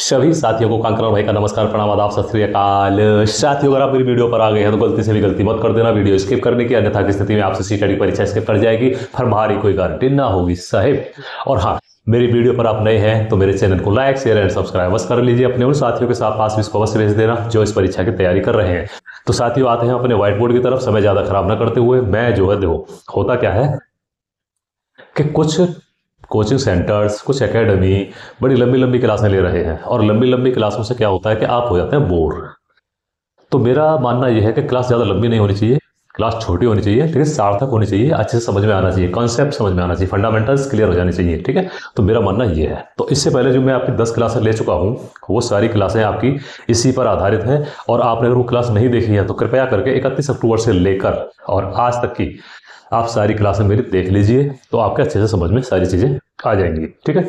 सभी साथियों को कांकरा भाई का नमस्कार, प्रणाम, आदाब, सत श्री अकाल। साथियों, अगर आप मेरी वीडियो पर आ गए हैं तो गलती से भी गलती मत कर देना वीडियो स्किप करने की, अन्यथा की स्थिति में आपसे सीटेट की परीक्षा स्किप कर जाएगी। फिर हमारी कोई गारंटी ना होगी साहिब। और हाँ, मेरी वीडियो पर आप नए हैं तो मेरे चैनल को लाइक, शेयर एंड सब्सक्राइब कर लीजिए। अपने उन साथियों के साथ पास भी इसको अवश्य भेज देना जो इस परीक्षा की तैयारी कर रहे हैं। तो साथियों, आते हैं अपने व्हाइट बोर्ड की तरफ। समय ज्यादा खराब ना करते हुए मैं जो है, देखो होता क्या है कि कुछ कोचिंग सेंटर्स, कुछ एकेडमी बड़ी लंबी लंबी क्लासें ले रहे हैं, और लंबी लंबी क्लासों से क्या होता है कि आप हो जाते हैं बोर। तो मेरा मानना यह है कि क्लास ज़्यादा लंबी नहीं होनी चाहिए, क्लास छोटी होनी चाहिए, लेकिन सार्थक होनी चाहिए, अच्छे से समझ में आना चाहिए, कॉन्सेप्ट समझ में आना चाहिए, फंडामेंटल्स क्लियर हो जानी चाहिए। ठीक है, तो मेरा मानना यह है। तो इससे पहले जो मैं आपकी 10 क्लासें ले चुका हूँ, वो सारी क्लासें आपकी इसी पर आधारित हैं। और आपने अगर वो क्लास नहीं देखी है तो कृपया करके 31 अक्टूबर से लेकर और आज तक की आप सारी क्लासें मेरी देख लीजिए, तो आपके अच्छे से समझ में सारी चीज़ें आ जाएंगी। ठीक है,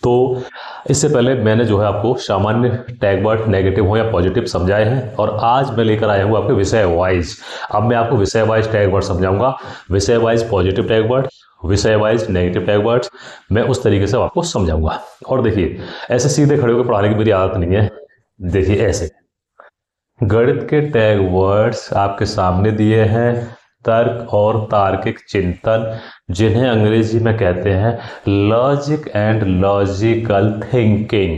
तो इससे पहले मैंने जो है आपको सामान्य टैग वर्ड नेगेटिव हो या पॉजिटिव समझाए हैं, और आज मैं लेकर आया हूँ आपके विषय वाइज। अब मैं आपको विषय वाइज टैग वर्ड समझाऊंगा, विषय वाइज पॉजिटिव टैग वर्ड, विषय वाइज नेगेटिव टैग वर्ड्स, मैं उस तरीके से आपको समझाऊंगा। और देखिए, ऐसे सीधे खड़े होकर पढ़ाने की मेरी आदत नहीं है। देखिए, ऐसे गणित के टैग वर्ड्स आपके सामने दिए हैं, तर्क और तार्किक चिंतन, जिन्हें अंग्रेजी में कहते हैं लॉजिक एंड लॉजिकल थिंकिंग।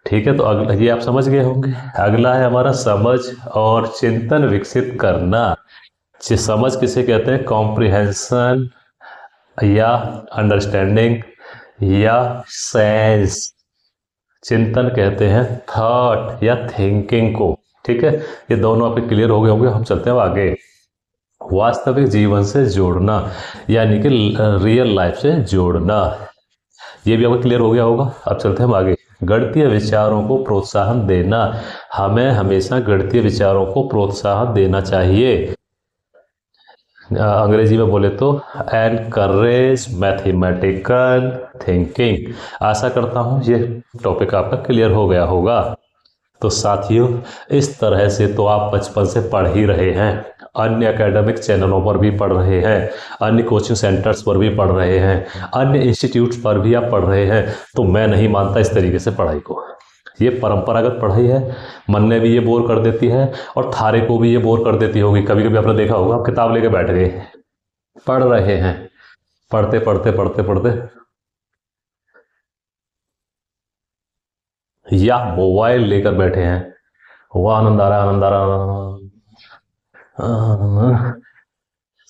ठीक है, तो ये आप समझ गए होंगे। अगला है हमारा समझ और चिंतन विकसित करना। समझ किसे कहते हैं? कॉम्प्रिहेंशन या अंडरस्टैंडिंग या सेंस। चिंतन कहते हैं थॉट या थिंकिंग को। ठीक है, ये दोनों आपके क्लियर हो गए होंगे। हम चलते हैं आगे। वास्तविक जीवन से जोड़ना, यानी कि रियल लाइफ से जोड़ना, ये भी आपको क्लियर हो गया होगा। अब चलते हैं आगे। गणितीय विचारों को प्रोत्साहन देना, हमें हमेशा गणितीय विचारों को प्रोत्साहन देना चाहिए। अंग्रेजी में बोले तो एनकरेज मैथमेटिकल थिंकिंग। आशा करता हूँ ये टॉपिक आपका क्लियर हो गया होगा। तो साथियों, इस तरह से तो आप बचपन से पढ़ ही रहे हैं, अन्य एकेडमिक चैनलों पर भी पढ़ रहे हैं, अन्य कोचिंग सेंटर्स पर भी पढ़ रहे हैं, अन्य इंस्टीट्यूट्स पर भी आप पढ़ रहे हैं। तो मैं नहीं मानता इस तरीके से पढ़ाई को। ये परंपरागत पढ़ाई है, मन ने भी ये बोर कर देती है और थारे को भी ये बोर कर देती होगी। कभी कभी आपने देखा होगा, आप किताब लेके बैठ गए, पढ़ रहे हैं, पढ़ते पढ़ते पढ़ते पढ़ते या मोबाइल लेकर बैठे हैं, वो आनंद आ रहा है, आनंद आ रहा।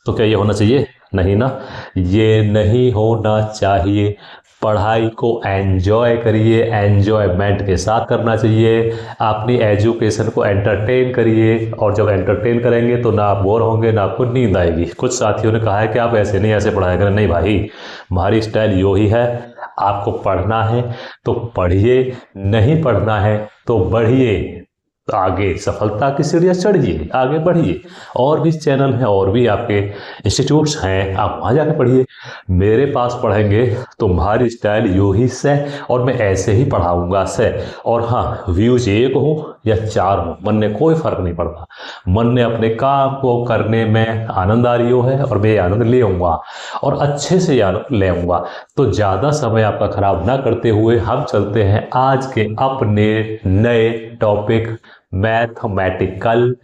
तो क्या ये होना चाहिए? नहीं ना, ये नहीं होना चाहिए। पढ़ाई को एंजॉय करिए, एंजॉयमेंट के साथ करना चाहिए। अपनी एजुकेशन को एंटरटेन करिए, और जब एंटरटेन करेंगे तो ना आप बोर होंगे, ना आपको नींद आएगी। कुछ साथियों ने कहा है कि आप ऐसे नहीं ऐसे पढ़ाया करें। नहीं भाई, हमारी स्टाइल यो ही है। आपको पढ़ना है तो पढ़िए, नहीं पढ़ना है तो बढ़िए, आगे सफलता की सीढ़ियाँ चढ़िए, आगे बढ़िए। और भी चैनल हैं, और भी आपके इंस्टीट्यूट्स हैं, आप वहाँ जाकर पढ़िए। मेरे पास पढ़ेंगे तो तुम्हारी स्टाइल यूं ही से, और मैं ऐसे ही पढ़ाऊंगा से। और हाँ, व्यूज 1 हो या 4 हो, मन में कोई फर्क नहीं पड़ता। मन ने अपने काम को करने में आनंद आ रही हो है, और मैं ये आनंद ले आऊँगा, और अच्छे से आनंद ले आऊँगा। तो ज़्यादा समय आपका खराब ना करते हुए हम चलते हैं आज के अपने नए टॉपिक मैथमेटिकल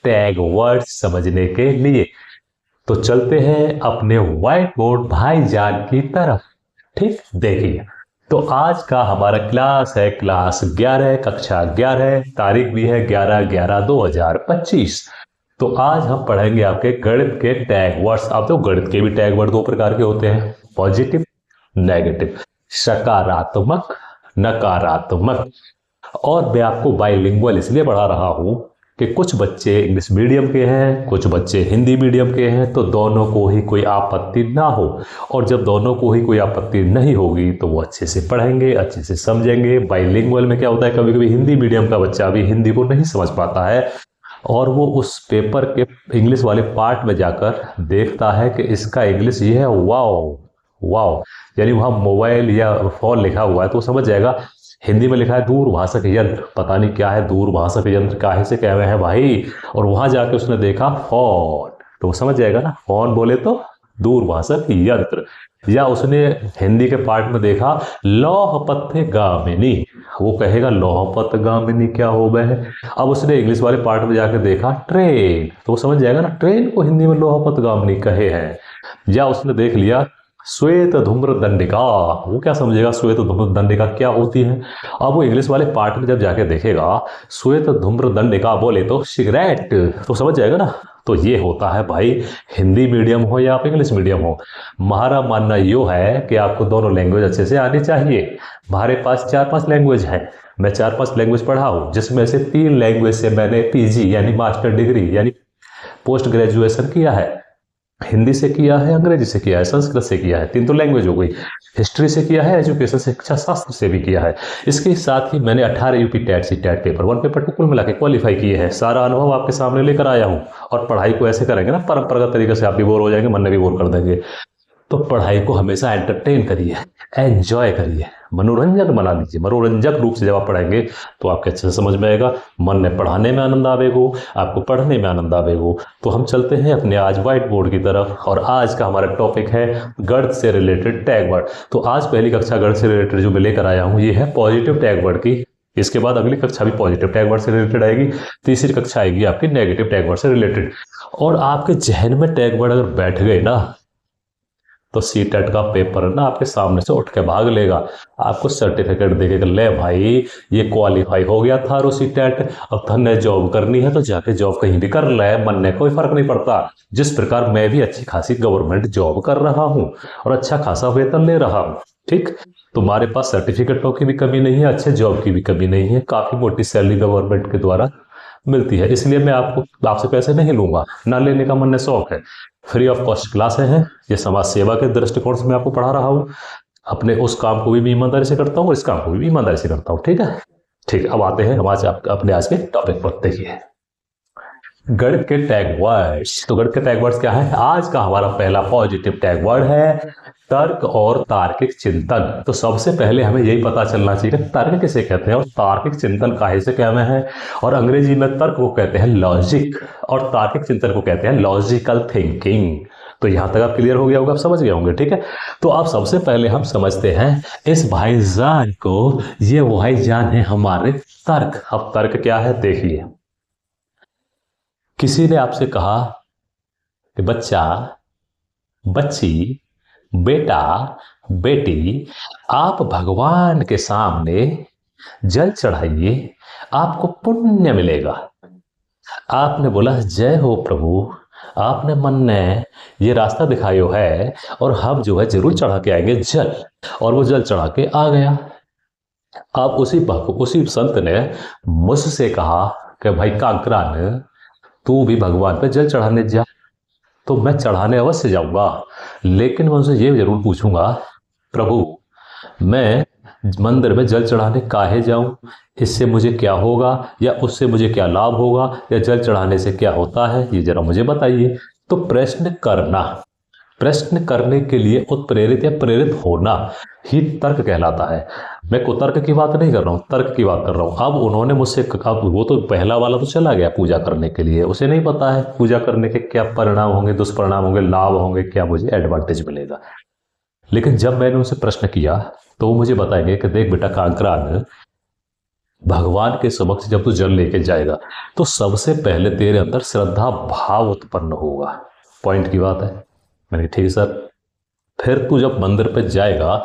टैग वर्ड समझने के लिए। तो चलते हैं अपने व्हाइट बोर्ड भाईजान की तरफ। ठीक, देखिए, तो आज का हमारा क्लास है क्लास 11, कक्षा 11, तारीख भी है 11/11/2025। तो आज हम पढ़ेंगे आपके गणित के टैग वर्ड्स। अब तो गणित के भी टैग वर्ड 2 प्रकार के होते हैं, पॉजिटिव, नेगेटिव, सकारात्मक, नकारात्मक। और मैं आपको बाइलिंगुअल इसलिए पढ़ा रहा हूं कि कुछ बच्चे इंग्लिश मीडियम के हैं, कुछ बच्चे हिंदी मीडियम के हैं, तो दोनों को ही कोई आपत्ति ना हो। और जब दोनों को ही कोई आपत्ति नहीं होगी तो वो अच्छे से पढ़ेंगे, अच्छे से समझेंगे। बाइलिंगुअल में क्या होता है, कभी कभी हिंदी मीडियम का बच्चा भी हिंदी को नहीं समझ पाता है, और वो उस पेपर के इंग्लिश वाले पार्ट में जाकर देखता है कि इसका इंग्लिश ये है, वाओ वाओ, यानी वहाँ मोबाइल या फोन लिखा हुआ है तो वो समझ जाएगा। हिंदी में लिखा है दूरभाषक यंत्र, पता नहीं क्या है दूरभाषक यंत्र, काहे से कह रहे हैं भाई। और वहां जाके उसने देखा फोन, तो वो समझ जाएगा ना, फोन बोले तो दूरभाषक यंत्र। या उसने हिंदी के पार्ट में देखा लौह पत्थे गामिनी, वो कहेगा लोहपत गामिनी क्या हो वह। अब उसने इंग्लिश वाले पार्ट में जाके देखा ट्रेन, तो वो समझ जाएगा ना, ट्रेन को हिंदी में लोहपत गामिनी कहे हैं। या उसने देख लिया श्वेत धूम्र दंडिका, वो क्या समझेगा श्वेत धूम्र दंडिका क्या होती है। अब वो इंग्लिश वाले पार्ट में जब जाके देखेगा श्वेत धूम्र दंडिका बोले तो सिगरेट, तो समझ जाएगा ना। तो ये होता है भाई, हिंदी मीडियम हो या आप इंग्लिश मीडियम हो, हमारा मानना यो है कि आपको दोनों लैंग्वेज अच्छे से आनी चाहिए। हमारे पास 4-5 लैंग्वेज है, मैं 4-5 लैंग्वेज पढ़ा हूँ, जिसमें से 3 लैंग्वेज से मैंने पीजी यानी मास्टर डिग्री यानी पोस्ट ग्रेजुएशन किया है। हिंदी से किया है, अंग्रेजी से किया है, संस्कृत से किया है, 3 तो लैंग्वेज हो गई। हिस्ट्री से किया है, एजुकेशन शिक्षा शास्त्र से भी किया है। इसके साथ ही मैंने 18 UP TET C TET paper 1 paper 2 कुल मिला के क्वालिफाई किए हैं। सारा अनुभव आपके सामने लेकर आया हूँ। और पढ़ाई को ऐसे करेंगे ना परंपरागत तरीके से, आप भी बोर हो जाएंगे, मन में भी बोर कर देंगे। तो पढ़ाई को हमेशा एंटरटेन करिए, एंजॉय करिए, मनोरंजन बना लीजिए। मनोरंजक रूप से जब आप पढ़ेंगे तो आपके अच्छे से समझ में आएगा, मन में पढ़ाने में आनंद आवेगो, आपको पढ़ने में आनंद आवेगो। तो हम चलते हैं अपने आज व्हाइट बोर्ड की तरफ, और आज का हमारा टॉपिक है गणित से रिलेटेड टैग वर्ड। तो आज पहली कक्षा गणित से रिलेटेड जो मैं लेकर आया हूँ ये है पॉजिटिव टैग वर्ड की। इसके बाद अगली कक्षा भी पॉजिटिव टैग वर्ड से रिलेटेड आएगी, तीसरी कक्षा आएगी आपकी नेगेटिव टैग वर्ड से रिलेटेड। और आपके जहन में टैग वर्ड अगर बैठ गए ना तो सीटेट का पेपर ना आपके सामने से उठ के भाग लेगा, आपको सर्टिफिकेट देके ले भाई ये क्वालिफाई हो गया था रो सीटेट, अब तन्ने जॉब करनी है तो जाके जॉब कहीं भी कर ले, मन में कोई फर्क नहीं पड़ता। जिस प्रकार मैं भी अच्छी खासी गवर्नमेंट जॉब कर रहा हूँ और अच्छा खासा वेतन ले रहा हूँ, ठीक। तुम्हारे पास सर्टिफिकेटों की भी कमी नहीं है, अच्छे जॉब की भी कमी नहीं है, काफी मोटी सैलरी गवर्नमेंट के द्वारा मिलती है। इसलिए मैं आपसे पैसे नहीं लूंगा, ना लेने का मन में शौक है। फ्री ऑफ कॉस्ट क्लासें हैं, ये समाज सेवा के दृष्टिकोण से मैं आपको पढ़ा रहा हूँ। अपने उस काम को भी ईमानदारी से करता हूँ और इस काम को भी ईमानदारी से करता हूँ, ठीक है। ठीक, अब आते हैं हम आज अपने आज के टॉपिक पर। देखिए गणित के टैग वर्ड्स। तो गणित के टैग वर्ड्स क्या है? आज का हमारा पहला पॉजिटिव टैग वर्ड है तर्क और तार्किक चिंतन। तो सबसे पहले हमें यही पता चलना चाहिए कि तर्क किसे कहते हैं और तार्किक चिंतन काहे से कहते हैं। और अंग्रेजी में तर्क को कहते हैं लॉजिक और तार्किक चिंतन को कहते हैं लॉजिकल थिंकिंग। तो यहां तक आप क्लियर हो गया होगा, आप समझ गए होंगे, ठीक है। तो अब सबसे पहले हम समझते हैं इस भाईजान को, ये भाईजान है हमारे तर्क। अब तर्क क्या है देखिए, किसी ने आपसे कहा कि बच्चा, बच्ची, बेटा, बेटी, आप भगवान के सामने जल चढ़ाइए, आपको पुण्य मिलेगा। आपने बोला जय हो प्रभु, आपने मन में ये रास्ता दिखायो है और हम जो है जरूर चढ़ा के आएंगे जल। और वो जल चढ़ा के आ गया। अब उसी संत ने मुझसे कहा कि भाई कांकरान, तू भी भगवान पे जल चढ़ाने जा। तो मैं चढ़ाने अवश्य जाऊंगा, लेकिन मैं उनसे ये जरूर पूछूंगा, प्रभु मैं मंदिर में जल चढ़ाने काहे जाऊं, इससे मुझे क्या होगा या उससे मुझे क्या लाभ होगा या जल चढ़ाने से क्या होता है, ये जरा मुझे बताइए। तो प्रश्न करने के लिए उत्प्रेरित या प्रेरित होना ही तर्क कहलाता है। मैं कुतर्क की बात नहीं कर रहा हूं, तर्क की बात कर रहा हूं। अब उन्होंने मुझसे कहा, वो तो पहला वाला तो चला गया पूजा करने के लिए, उसे नहीं पता है पूजा करने के क्या परिणाम होंगे, दुष्परिणाम होंगे, लाभ होंगे, क्या मुझे एडवांटेज मिलेगा। लेकिन जब मैंने उनसे प्रश्न किया तो वो मुझे बताएंगे कि देख बेटा कांकरान, भगवान के समक्ष जब तू जल लेके जाएगा तो सबसे पहले तेरे अंदर श्रद्धा भाव उत्पन्न होगा। पॉइंट की बात है। मैंने ठीक सर। फिर तू जब मंदिर पे जाएगा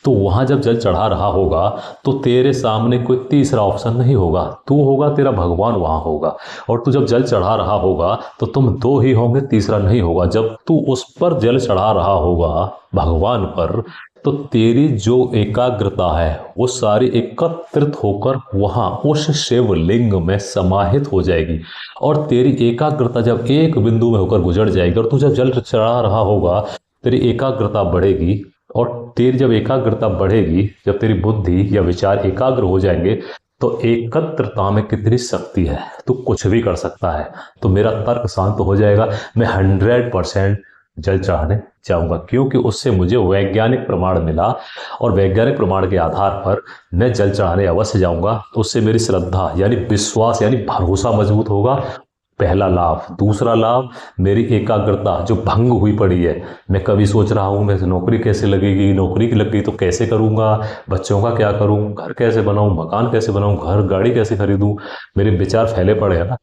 तो वहां जब जल चढ़ा रहा होगा तो तेरे सामने कोई तीसरा ऑप्शन नहीं होगा, तू होगा, तेरा भगवान वहां होगा। और तू जब जल चढ़ा रहा होगा तो तुम 2 ही होंगे, तीसरा नहीं होगा। जब तू उस पर जल चढ़ा रहा होगा भगवान पर, तो तेरी जो एकाग्रता है वो सारी एकत्रित होकर वहां उस शिवलिंग में समाहित हो जाएगी। और तेरी एकाग्रता जब एक बिंदु में होकर गुजर जाएगी और तू जब जल चढ़ा रहा होगा तेरी एकाग्रता बढ़ेगी। और तेरी जब एकाग्रता बढ़ेगी, जब तेरी बुद्धि या विचार एकाग्र हो जाएंगे, तो एकत्रता में कितनी शक्ति है, तू कुछ भी कर सकता है। तो मेरा तर्क शांत हो जाएगा, मैं 100% जल चढ़ाने जाऊंगा, क्योंकि उससे मुझे वैज्ञानिक प्रमाण मिला और वैज्ञानिक प्रमाण के आधार पर मैं जल चढ़ाने अवश्य जाऊंगा। उससे मेरी श्रद्धा यानी विश्वास यानी भरोसा मजबूत होगा पहला लाभ। दूसरा लाभ, मेरी एकाग्रता जो भंग हुई पड़ी है। मैं कभी सोच रहा हूँ मैं नौकरी कैसे लगेगी, नौकरी की लग गई तो कैसे करूँगा, बच्चों का क्या करूँ, घर कैसे बनाऊँ, मकान कैसे बनाऊँ, घर गाड़ी कैसे खरीदूँ, मेरे विचार फैले पड़े हैं ना।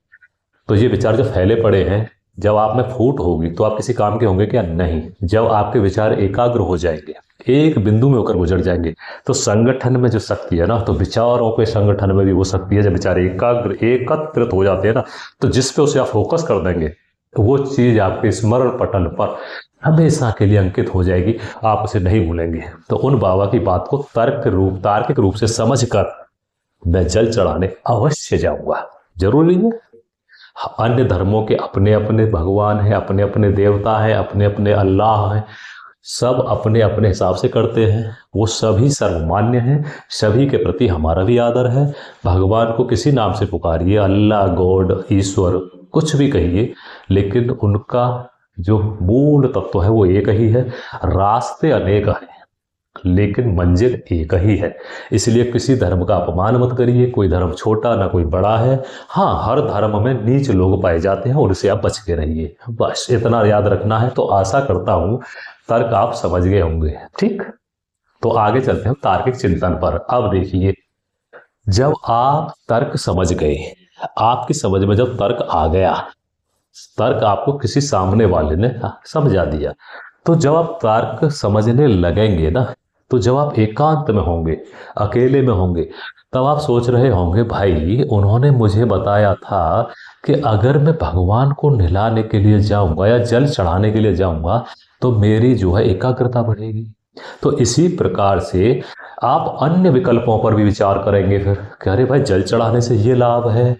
तो ये विचार जो फैले पड़े हैं, जब आप में फूट होगी तो आप किसी काम के होंगे क्या? नहीं। जब आपके विचार एकाग्र हो जाएंगे, एक बिंदु में होकर गुजर जाएंगे, तो संगठन में जो शक्ति है ना, तो विचारों के संगठन में भी वो शक्ति है। जब विचार एकाग्र एकत्रित हो जाते हैं ना, तो जिस पे उसे आप फोकस कर देंगे, वो चीज आपके स्मरण पटल पर हमेशा के लिए अंकित हो जाएगी, आप उसे नहीं भूलेंगे। तो उन बाबा की बात को तार्किक रूप से समझ कर मैं जल चढ़ाने अवश्य जाऊंगा। जरूरी है, अन्य धर्मों के अपने अपने भगवान हैं, अपने अपने देवता हैं, अपने अपने अल्लाह हैं, सब अपने अपने हिसाब से करते हैं। वो सभी सर्वमान्य हैं, सभी के प्रति हमारा भी आदर है। भगवान को किसी नाम से पुकारिए, अल्लाह, गॉड, ईश्वर, कुछ भी कहिए, लेकिन उनका जो मूल तत्व है वो एक ही है। रास्ते अनेक हैं लेकिन मंजिल एक ही है। इसलिए किसी धर्म का अपमान मत करिए। कोई धर्म छोटा ना कोई बड़ा है। हाँ, हर धर्म में नीच लोग पाए जाते हैं, उनसे आप बच के रहिए, बस इतना याद रखना है। तो आशा करता हूं तर्क आप समझ गए होंगे। ठीक, तो आगे चलते हैं तार्किक चिंतन पर। अब देखिए, जब आप तर्क समझ गए, आपकी समझ में जब तर्क आ गया, तर्क आपको किसी सामने वाले ने समझा दिया, तो जब आप तर्क समझने लगेंगे ना, तो जब आप एकांत में होंगे, अकेले में होंगे, तब आप सोच रहे होंगे, भाई उन्होंने मुझे बताया था कि अगर मैं भगवान को नहलाने के लिए जाऊंगा या जल चढ़ाने के लिए जाऊंगा तो मेरी जो है एकाग्रता बढ़ेगी। तो इसी प्रकार से आप अन्य विकल्पों पर भी विचार करेंगे फिर कि अरे भाई, जल चढ़ाने से ये लाभ है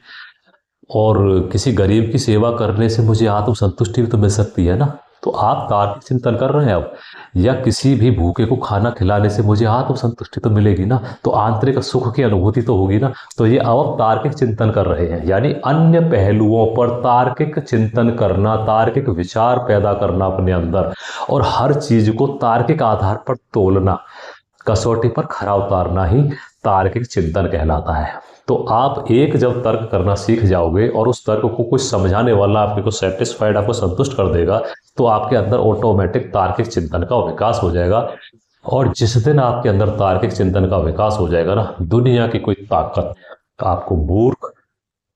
और किसी गरीब की सेवा करने से मुझे आत्म संतुष्टि भी तो मिल सकती है ना। तो आप तार्किक चिंतन कर रहे हैं अब, या किसी भी भूखे को खाना खिलाने से मुझे आत्म संतुष्टि तो मिलेगी ना, तो आंतरिक सुख की अनुभूति तो होगी ना। तो ये अब आप तार्किक चिंतन कर रहे हैं, यानी अन्य पहलुओं पर तार्किक चिंतन करना, तार्किक विचार पैदा करना अपने अंदर, और हर चीज को तार्किक आधार पर तोलना, कसौटी पर खरा उतारना ही तार्किक चिंतन कहलाता है। तो आप एक जब तर्क करना सीख जाओगे और उस तर्क को कुछ समझाने वाला आपको सेटिस्फाइड, आपको संतुष्ट कर देगा, तो आपके अंदर ऑटोमेटिक तार्किक चिंतन का विकास हो जाएगा। और जिस दिन आपके अंदर तार्किक चिंतन का विकास हो जाएगा ना, दुनिया की कोई ताकत आपको मूर्ख,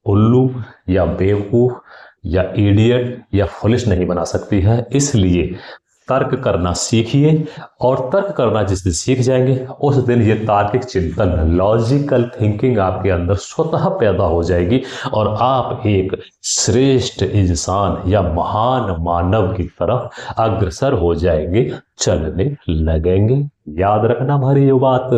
उल्लू या बेवकूफ या इडियट या फुलिश नहीं बना सकती है। इसलिए तर्क करना सीखिए, और तर्क करना जिस दिन सीख जाएंगे उस दिन ये तार्किक चिंतन, लॉजिकल थिंकिंग आपके अंदर स्वतः पैदा हो जाएगी, और आप एक श्रेष्ठ इंसान या महान मानव की तरफ अग्रसर हो जाएंगे, चलने लगेंगे। याद रखना हमारी ये बात।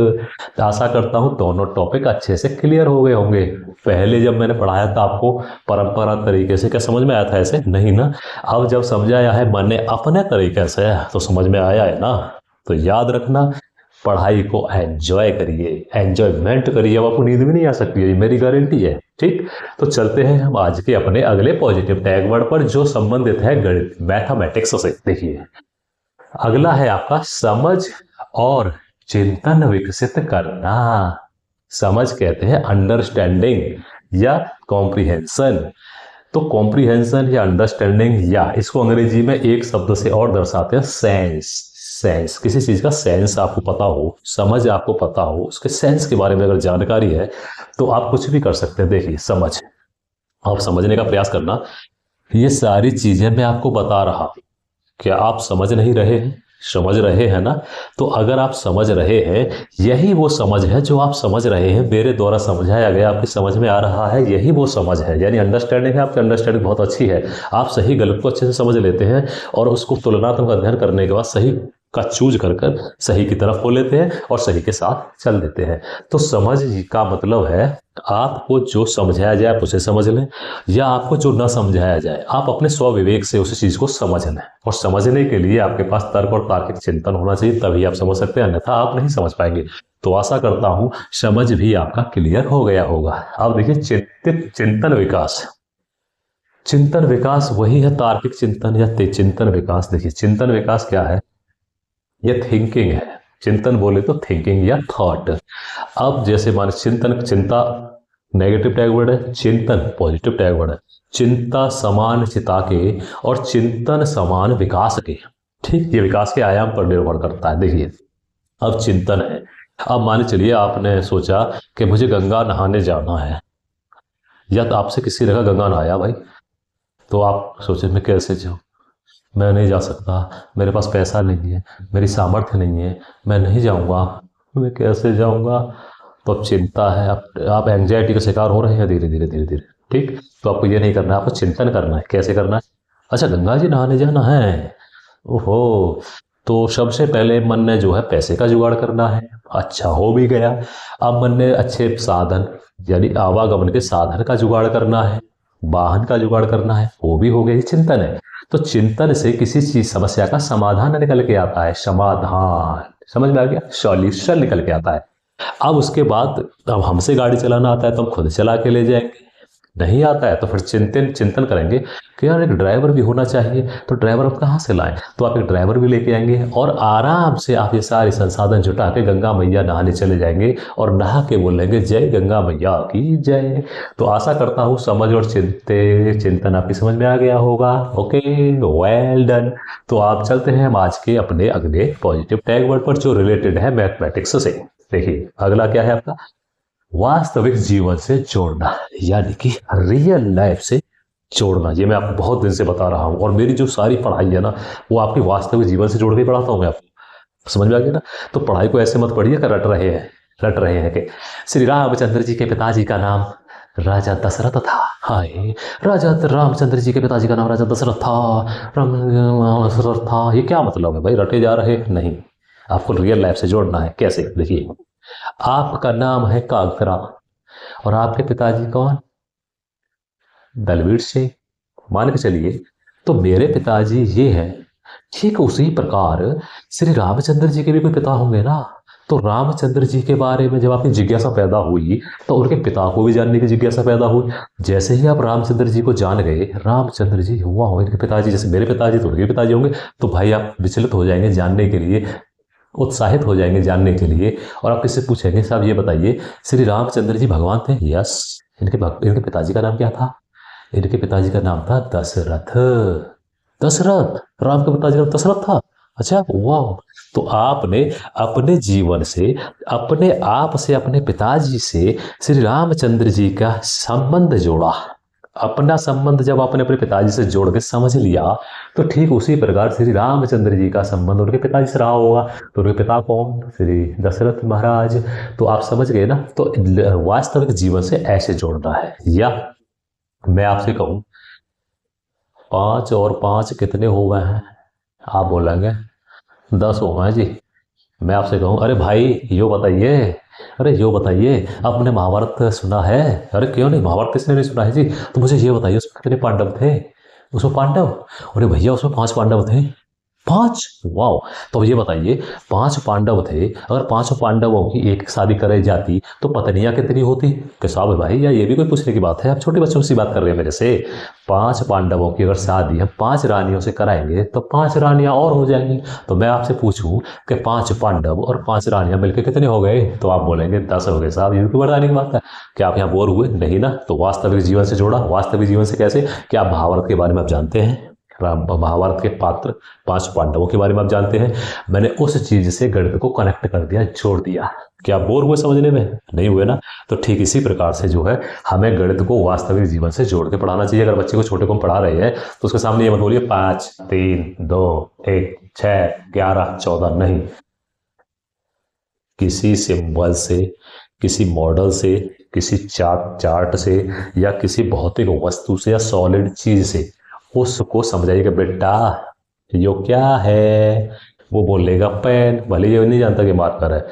आशा करता हूं दोनों टॉपिक अच्छे से क्लियर हो गए होंगे। पहले जब मैंने पढ़ाया था आपको परंपरा तरीके से, क्या समझ में आया था? ऐसे नहीं ना। अब जब समझाया है मैंने अपने तरीके से, तो समझ में आया है ना। तो याद रखना, पढ़ाई को एंजॉय करिए, एंजॉयमेंट करिए, अब आपको नींद भी नहीं आ सकती है, मेरी गारंटी है। ठीक, तो चलते हैं हम आज के अपने अगले पॉजिटिव टैग वर्ड पर, जो संबंधित है गणित, मैथमेटिक्स से। देखिए, अगला है आपका समझ और चिंतन विकसित करना। समझ कहते हैं अंडरस्टैंडिंग या कॉम्प्रिहेंशन। तो कॉम्प्रिहेंशन या अंडरस्टैंडिंग, या इसको अंग्रेजी में एक शब्द से और दर्शाते हैं, सेंस। सेंस, किसी चीज का सेंस आपको पता हो, समझ आपको पता हो, उसके सेंस के बारे में अगर जानकारी है तो आप कुछ भी कर सकते हैं। देखिए, समझ, आप समझने का प्रयास करना। ये सारी चीजें मैं आपको बता रहा हूं, क्या आप समझ नहीं रहे हैं? समझ रहे हैं ना। तो अगर आप समझ रहे हैं, यही वो समझ है जो आप समझ रहे हैं, मेरे द्वारा समझाया गया आपकी समझ में आ रहा है, यही वो समझ है। यानी अंडरस्टैंडिंग है, आपकी अंडरस्टैंडिंग बहुत अच्छी है, आप सही गलत को अच्छे से समझ लेते हैं, और उसको तुलनात्मक अध्ययन करने के बाद सही का चूज कर सही की तरफ हो लेते हैं और सही के साथ चल देते हैं। तो समझ का मतलब है आपको जो समझाया जाए आप उसे समझ लें, या आपको जो न समझाया जाए आप अपने स्वविवेक से उस चीज को समझ लें। और समझने के लिए आपके पास तर्क और तार्किक चिंतन होना चाहिए, तभी आप समझ सकते हैं, अन्यथा आप नहीं समझ पाएंगे। तो आशा करता हूं समझ भी आपका क्लियर हो गया होगा। अब देखिए, चिंतन विकास। चिंतन विकास वही है तार्किक चिंतन या चिंतन विकास। देखिए, चिंतन विकास क्या है? ये थिंकिंग है। चिंतन बोले तो थिंकिंग या थॉट। अब जैसे मान चिंतन, चिंता नेगेटिव टैग वर्ड है चिंतन, पॉजिटिव टैग वर्ड है चिंता समान चिता के और चिंतन समान विकास के। ठीक, ये विकास के आयाम पर निर्भर करता है। देखिए अब चिंतन है, अब मान चलिए आपने सोचा कि मुझे गंगा नहाने जाना है, या तो आपसे किसी ने कहा गंगा नहाया भाई, तो आप सोचे मैं कैसे जाऊँ, मैं नहीं जा सकता, मेरे पास पैसा नहीं है, मेरी सामर्थ्य नहीं है, मैं नहीं जाऊंगा, मैं कैसे जाऊंगा। तो अब चिंता है, आप एंग्जाइटी का शिकार हो रहे हैं धीरे धीरे धीरे धीरे। ठीक, तो आपको ये नहीं करना है, आपको चिंतन करना है। कैसे करना है? अच्छा गंगा जी नहाने जाना है, ओहो, तो सबसे पहले मन ने जो है पैसे का जुगाड़ करना है। अच्छा हो भी गया। अब मन ने अच्छे साधन यानी आवागमन के साधन का जुगाड़ करना है, वाहन का जुगाड़ करना है, वो भी हो गया, ये चिंतन है। तो चिंतन से किसी चीज समस्या का समाधान निकल के आता है, समाधान, समझ में आ गया, सॉल्यूशन निकल के आता है। अब उसके बाद अब हमसे गाड़ी चलाना आता है तो हम खुद चला के ले जाएंगे, नहीं आता है तो फिर चिंतन चिंतन करेंगे कि यार एक ड्राइवर भी होना चाहिए, तो ड्राइवर आप कहाँ से लाएं, तो आप एक ड्राइवर भी लेके आएंगे और आराम से आप ये सारे संसाधन जुटा के गंगा मैया नहाने चले जाएंगे और नहा के बोलेंगे जय गंगा मैया की जय। तो आशा करता हूँ समझ और चिंतन आपकी समझ में आ गया होगा। Okay, well done. तो आप चलते हैं हम आज के अपने अगले पॉजिटिव टैग वर्ड पर जो रिलेटेड है मैथमेटिक्स से। देखिए अगला क्या है आपका, वास्तविक जीवन से जोड़ना, यानी कि रियल लाइफ से जोड़ना। ये मैं आपको बहुत दिन से बता रहा हूं और मेरी जो सारी पढ़ाई है ना वो आपकी वास्तविक जीवन से जोड़ के पढ़ाता हूं मैं आपको, समझ में आ गया ना। तो पढ़ाई को ऐसे मत पढ़िए कि रट रहे हैं कि श्री रामचंद्र जी के पिताजी का नाम राजा दशरथ था। हाय, राजा रामचंद्र जी के पिताजी का नाम राजा दशरथ था, दशरथ था, ये क्या मतलब है भाई, रटे जा रहे नहीं। आपको रियल लाइफ से जोड़ना है। कैसे? देखिए आपका नाम है कागरा और आपके पिताजी कौन, दलवीर सिंह, मान के चलिए। तो मेरे पिताजी ये है, ठीक उसी प्रकार श्री रामचंद्र जी के भी कोई पिता होंगे ना। तो रामचंद्र जी के बारे में जब आपकी जिज्ञासा पैदा हुई तो उनके पिता को भी जानने की जिज्ञासा पैदा हुई। जैसे ही आप रामचंद्र जी को जान गए, रामचंद्र जी हुआ हो इनके पिताजी, जैसे मेरे पिताजी तो उनके पिताजी होंगे, तो भाई आप विचलित हो जाएंगे जानने के लिए, उत्साहित हो जाएंगे जानने के लिए। और आप किससे पूछेंगे साहब ये बताइए श्री रामचंद्र जी भगवान थे? यस। इनके पिताजी का नाम क्या था? इनके पिताजी का नाम था दशरथ। दशरथ, राम के पिताजी का नाम दशरथ था। अच्छा, वाह। तो आपने अपने जीवन से, अपने आप से, अपने पिताजी से श्री रामचंद्र जी का संबंध जोड़ा। अपना संबंध जब आपने अपने पिताजी से जोड़ के समझ लिया तो ठीक उसी प्रकार श्री रामचंद्र जी का संबंध उनके पिताजी से रहा होगा। तो उनके पिता कौन? श्री दशरथ महाराज। तो आप समझ गए ना। तो वास्तविक जीवन से ऐसे जोड़ना है। या मैं आपसे कहूं 5 और 5 कितने हो गए हैं? आप बोलेंगे 10 हो गए जी। मैं आपसे कहूं अरे भाई यो बताइए, अरे यो बताइए आपने महाभारत सुना है? अरे क्यों नहीं, महाभारत किसने नहीं सुना है जी। तो मुझे ये बताइए उसमें कितने पांडव थे? उसमें पांडव, अरे भैया उसमें 5 पांडव थे। 5, वाओ। तो ये बताइए 5 पांडव थे, अगर 5 पांडवों की एक शादी कराई जाती तो पत्नियां कितनी होती? कि साहब भाई या ये भी कोई पूछने की बात है? आप छोटे बच्चों से बात कर रहे हैं मेरे से। 5 पांडवों की अगर शादी हम 5 रानियों से कराएंगे तो 5 रानियां और हो जाएंगी। तो मैं आपसे पूछूं कि 5 पांडव और 5 रानियां मिलकर कितने हो गए? तो आप बोलेंगे 10 हो गए साहब। ये भी बताने की बात है। क्या आप यहाँ बोर हुए? नहीं ना। तो वास्तविक जीवन से जोड़ा। वास्तविक जीवन से कैसे? क्या आप महाभारत के बारे में आप जानते हैं? महाभारत के पात्र 5 पांडवों के बारे में आप जानते हैं। मैंने उस चीज से गणित को कनेक्ट कर दिया, जोड़ दिया। क्या बोर हुए समझने में? नहीं हुए ना। तो ठीक इसी प्रकार से जो है हमें गणित को वास्तविक जीवन से जोड़ के पढ़ाना चाहिए। अगर बच्चे को छोटे को पढ़ा रहे हैं तो उसके सामने ये मत बोलिए 5 3 2 1 6 11 14, नहीं। किसी सिंबल से, किसी मॉडल से, किसी चार्ट से या किसी भौतिक वस्तु से या सॉलिड चीज से उसको समझाइएगा बेटा यो क्या है। वो बोलेगा पेन, भले ये नहीं जानता कि मार्कर है।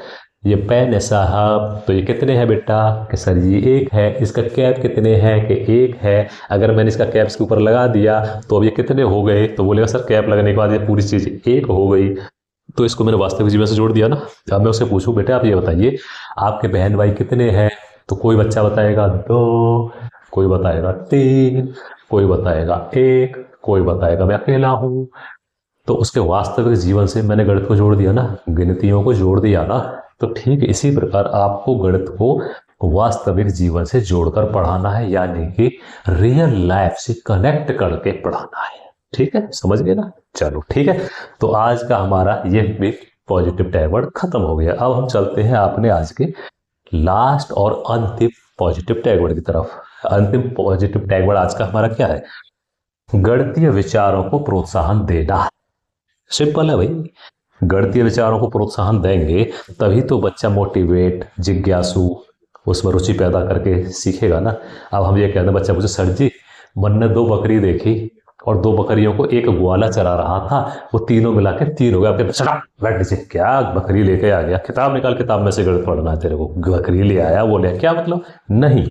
ये पेन है साहब। तो ये कितने हैं बेटा? कि सर ये 1 है। इसका कैप कितने हैं? कि 1 है। अगर मैंने इसका कैप इसके ऊपर लगा दिया तो अब ये कितने हो गए? तो बोलेगा सर कैप लगने के बाद ये पूरी चीज 1 हो गई। तो इसको मैंने वास्तविक जीवन से जोड़ दिया ना। अब मैं उससे पूछूं बेटा आप ये बताइए आपके बहन भाई कितने हैं? तो कोई बच्चा बताएगा 2, कोई बताएगा 3, कोई बताएगा 1, कोई बताएगा मैं अकेला हूं। तो उसके वास्तविक जीवन से मैंने गणित को जोड़ दिया ना, गिनतियों को जोड़ दिया ना। तो ठीक इसी प्रकार आपको गणित को वास्तविक जीवन से जोड़कर पढ़ाना है, यानी कि रियल लाइफ से कनेक्ट करके पढ़ाना है। ठीक है, समझ गए ना? चलो ठीक है, तो आज का हमारा ये भी पॉजिटिव टैग वर्ड खत्म हो गया। अब हम चलते हैं अपने आज के लास्ट और अंतिम पॉजिटिव टैग वर्ड की तरफ। अंतिम पॉजिटिव टैग वर्ड आज का हमारा क्या है? गणितीय विचारों को प्रोत्साहन देना। सिंपल है भाई, गणितीय विचारों को प्रोत्साहन देंगे तभी तो बच्चा मोटिवेट, जिज्ञासु, उसमें रुचि पैदा करके सीखेगा ना। अब हम ये कहते हैं, बच्चा पूछे सर जी मन ने 2 बकरी देखी और 2 बकरियों को एक ग्वाला चरा रहा था, वो तीनों मिला के 3 हो गया। आपके चला बैठ नीचे, क्या बकरी लेके आ गया? किताब निकाल, किताब में से गणित पढ़ना है तेरे को। बकरी ले आया, वो ले, क्या मतलब? नहीं,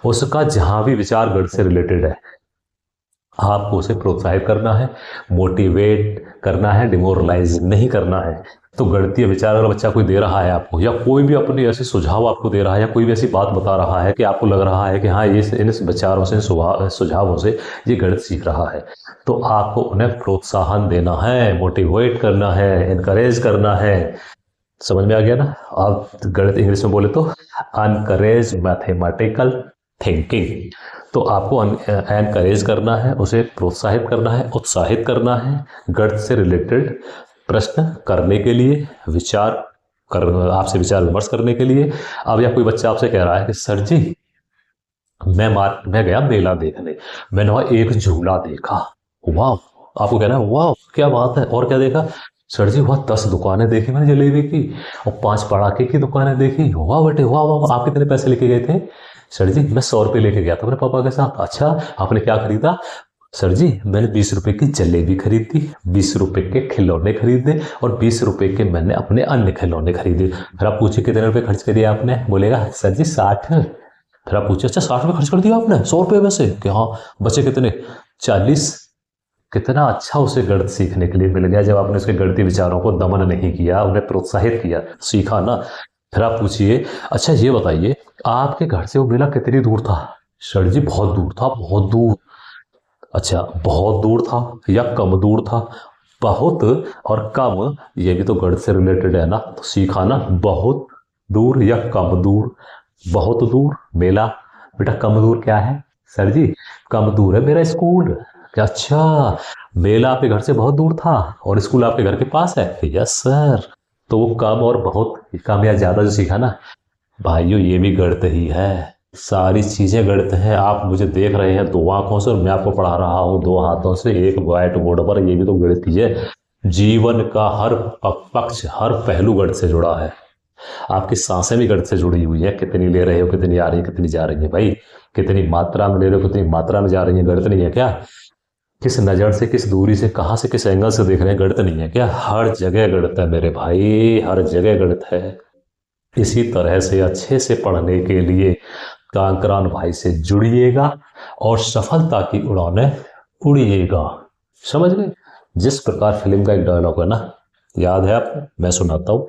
उसका जहां भी विचार गणित से रिलेटेड है आपको उसे प्रोत्साहित करना है, मोटिवेट करना है, डिमोरलाइज नहीं करना है। तो गणितीय विचार अगर बच्चा कोई दे रहा है आपको, या कोई भी अपने ऐसे सुझाव आपको दे रहा है, या कोई भी ऐसी बात बता रहा है कि आपको लग रहा है कि हाँ ये इन विचारों से, सुझावों से ये गणित सीख रहा है, तो आपको उन्हें प्रोत्साहन देना है, मोटिवेट करना है, इनकरेज करना है। समझ में आ गया ना? आप गणित इंग्लिश में बोले तो अनकरेज मैथमेटिकल थिंकिंग। तो आपको एनकरेज करना है, उसे प्रोत्साहित करना है, उत्साहित करना है गणित से रिलेटेड प्रश्न करने के लिए, विचार आपसे विचार विमर्श करने के लिए। अब या कोई बच्चा आपसे कह रहा है कि सर जी मैं गया मेला देखने, मैंने वहां एक झूला देखा, वाह। आपको कहना है वाह क्या बात है, और क्या देखा? सर जी वहां 10 दुकानें देखी मैंने जलेबी की, और 5 पड़ाके की दुकानें देखी। वाह बेटे वाह वाह। आप कितने पैसे लेके गए थे? सर जी मैं 100 रुपये लेके गया था मेरे पापा के साथ। अच्छा, आपने क्या खरीदा? सर जी मैंने 20 रुपए की जलेबी खरीदी, 20 रुपए के खिलौने खरीदे, और 20 रुपए के मैंने अपने अन्य खिलौने खरीदे। फिर आप पूछे कितने रुपए खर्च कर दिया आपने? बोलेगा सर जी 60। फिर आप पूछे अच्छा 60 रुपये खर्च कर दिया आपने 100 रुपये में से? कि हाँ। बचे कितने? 40। कितना अच्छा उसे गणित सीखने के लिए मिल गया जब आपने उसके गणितीय विचारों को दमन नहीं किया, उन्हें प्रोत्साहित किया, सीखा ना। फिर आप पूछिए अच्छा ये बताइए आपके घर से वो मेला कितनी दूर था? सर जी बहुत दूर था, बहुत दूर। अच्छा बहुत दूर था या कम दूर था? बहुत और कम ये भी तो गणित से रिलेटेड है ना, तो सीखा ना। बहुत दूर या कम दूर? बहुत दूर मेला। बेटा कम दूर क्या है? सर जी कम दूर है मेरा स्कूल। अच्छा, मेला आपके घर से बहुत दूर था और स्कूल आपके घर के पास है? Yes sir. तो वो कम और बहुत, कम या ज्यादा जो सीखा ना भाइयों, ये भी गणित ही है। सारी चीजें गणित हैं। आप मुझे देख रहे हैं 2 आंखों से और मैं आपको पढ़ा रहा हूँ 2 हाथों से एक व्हाइट बोर्ड पर, ये भी तो गणित ही है। जीवन का हर पक्ष, हर पहलू गणित से जुड़ा है। आपकी सांसें भी गणित से जुड़ी हुई है, कितनी ले रहे हो, कितनी आ रही है, कितनी जा रही है। भाई कितनी मात्रा में ले रहे हो, कितनी मात्रा में जा रही है, गणित नहीं है क्या? किस नजर से, किस दूरी से, कहां से, किस एंगल से देख रहे हैं, गणित नहीं है क्या? हर जगह गणित है मेरे भाई, हर जगह गणित है। इसी तरह से अच्छे से पढ़ने के लिए कांकरान भाई से जुड़िएगा और सफलता की उड़ानें उड़िएगा। समझ गए? जिस प्रकार फिल्म का एक डायलॉग है ना, याद है आपको? मैं सुनाता हूं।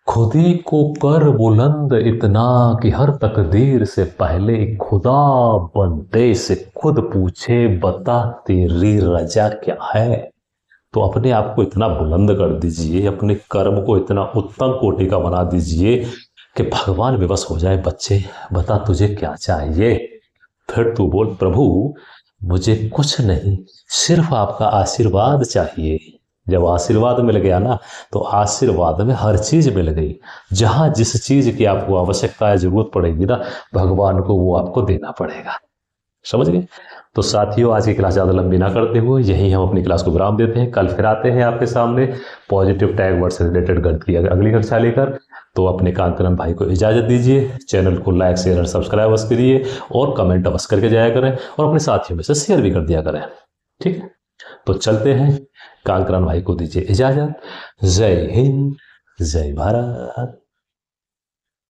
खुद ही को कर बुलंद इतना कि हर तकदीर से पहले खुदा बंदे से खुद पूछे बता तेरी रजा क्या है। तो अपने आप को इतना बुलंद कर दीजिए, अपने कर्म को इतना उत्तम कोटि का बना दीजिए कि भगवान विवश हो जाए, बच्चे बता तुझे क्या चाहिए। फिर तू बोल प्रभु मुझे कुछ नहीं, सिर्फ आपका आशीर्वाद चाहिए। जब आशीर्वाद मिल गया ना, तो आशीर्वाद में हर चीज मिल गई। जहां जिस चीज की आपको आवश्यकता है, जरूरत पड़ेगी ना, भगवान को वो आपको देना पड़ेगा। समझ गए? तो साथियों आज की क्लास ज़्यादा लंबी ना करते हुए यहीं हम अपनी क्लास को विराम देते हैं। कल फिर आते हैं आपके सामने पॉजिटिव टैग वर्ड से रिलेटेड गणित की अगली कक्षा लेकर। तो अपने कांकरन भाई को इजाज़त दीजिए। चैनल को लाइक शेयर और सब्सक्राइब अवश्य करिए और कमेंट अवश्य करके जाया करें और अपने साथियों में से शेयर भी कर दिया करें। ठीक है, तो चलते हैं। कांकरन भाई को दीजिए इजाज़त। जय हिंद, जय भारत।